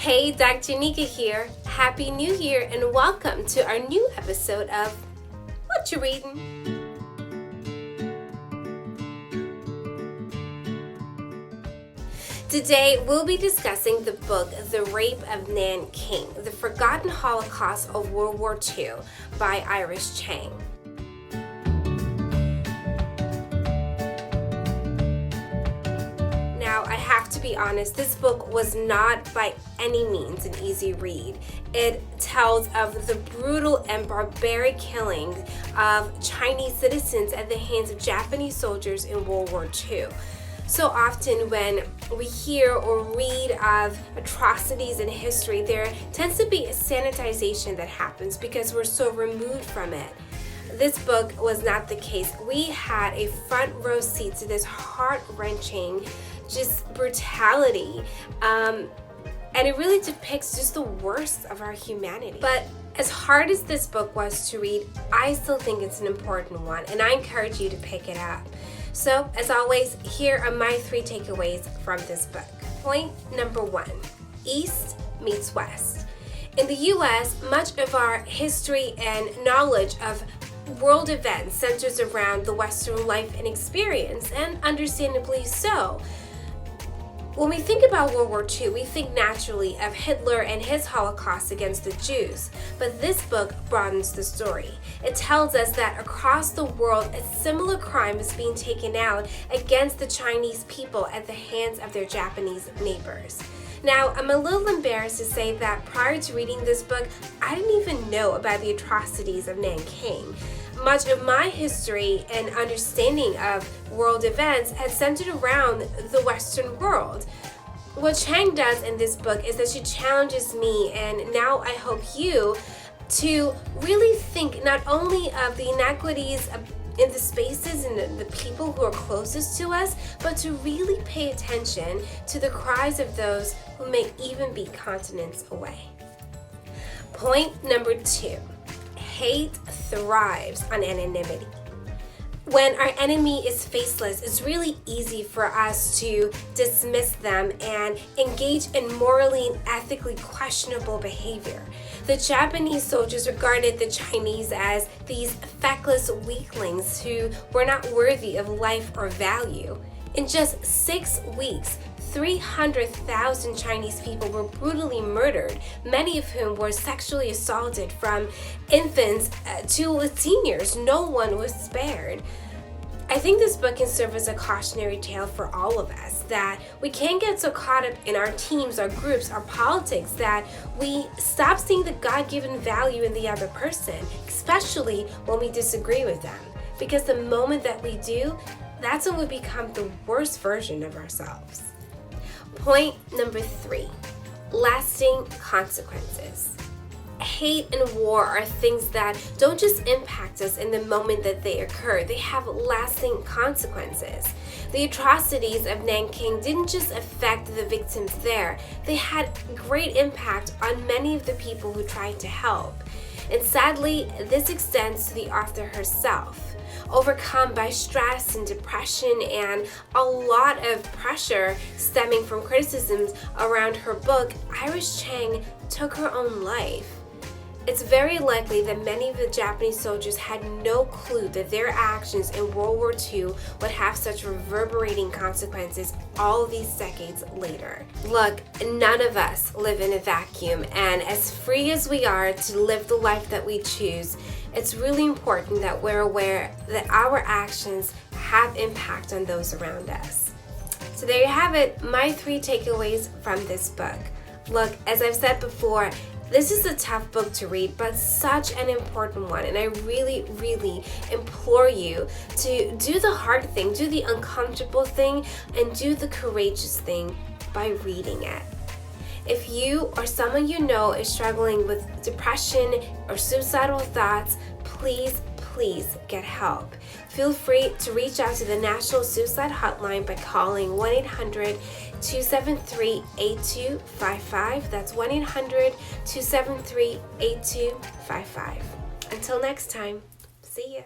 Hey, Dr. Anica here. Happy New Year and welcome to our new episode of What You Readin'? Today, we'll be discussing the book The Rape of Nanking, The Forgotten Holocaust of World War II by Iris Chang. Now, I have to be honest, this book was not by any means an easy read. It tells of the brutal and barbaric killing of Chinese citizens at the hands of Japanese soldiers in World War II. So often when we hear or read of atrocities in history, there tends to be a sanitization that happens because we're so removed from it. This book was not the case. We had a front row seat to this heart-wrenching just brutality, and it really depicts just the worst of our humanity. But as hard as this book was to read, I still think it's an important one, and I encourage you to pick it up. So, as always, here are my 3 takeaways from this book. Point number 1, East meets West. In the U.S., much of our history and knowledge of world events centers around the Western life and experience, and understandably so. When we think about World War II, we think naturally of Hitler and his Holocaust against the Jews, but this book broadens the story. It tells us that across the world, a similar crime is being taken out against the Chinese people at the hands of their Japanese neighbors. Now, I'm a little embarrassed to say that prior to reading this book, I didn't even know about the atrocities of Nanking. Much of my history and understanding of world events had centered around the Western world. What Chang does in this book is that she challenges me, and now I hope you, to really think not only of the inequities in the spaces and the people who are closest to us, but to really pay attention to the cries of those who may even be continents away. Point number 2. Hate thrives on anonymity. When our enemy is faceless, it's really easy for us to dismiss them and engage in morally and ethically questionable behavior. The Japanese soldiers regarded the Chinese as these feckless weaklings who were not worthy of life or value. In just 6 weeks, 300,000 Chinese people were brutally murdered, many of whom were sexually assaulted, from infants to seniors. No one was spared. I think this book can serve as a cautionary tale for all of us, that we can't get so caught up in our teams, our groups, our politics, that we stop seeing the God-given value in the other person, especially when we disagree with them. Because the moment that we do, that's when we become the worst version of ourselves. Point number 3, lasting consequences. Hate and war are things that don't just impact us in the moment that they occur, they have lasting consequences. The atrocities of Nanking didn't just affect the victims there, they had great impact on many of the people who tried to help. And sadly, this extends to the author herself. Overcome by stress and depression and a lot of pressure stemming from criticisms around her book, Iris Chang took her own life. It's very likely that many of the Japanese soldiers had no clue that their actions in World War II would have such reverberating consequences all these decades later. Look, none of us live in a vacuum, and as free as we are to live the life that we choose, it's really important that we're aware that our actions have impact on those around us. So there you have it, my 3 takeaways from this book. Look, as I've said before, this is a tough book to read, but such an important one, and I really, really implore you to do the hard thing, do the uncomfortable thing, and do the courageous thing by reading it. If you or someone you know is struggling with depression or suicidal thoughts, please get help. Feel free to reach out to the National Suicide Hotline by calling 1-800-273-8255. That's 1-800-273-8255. Until next time, see ya.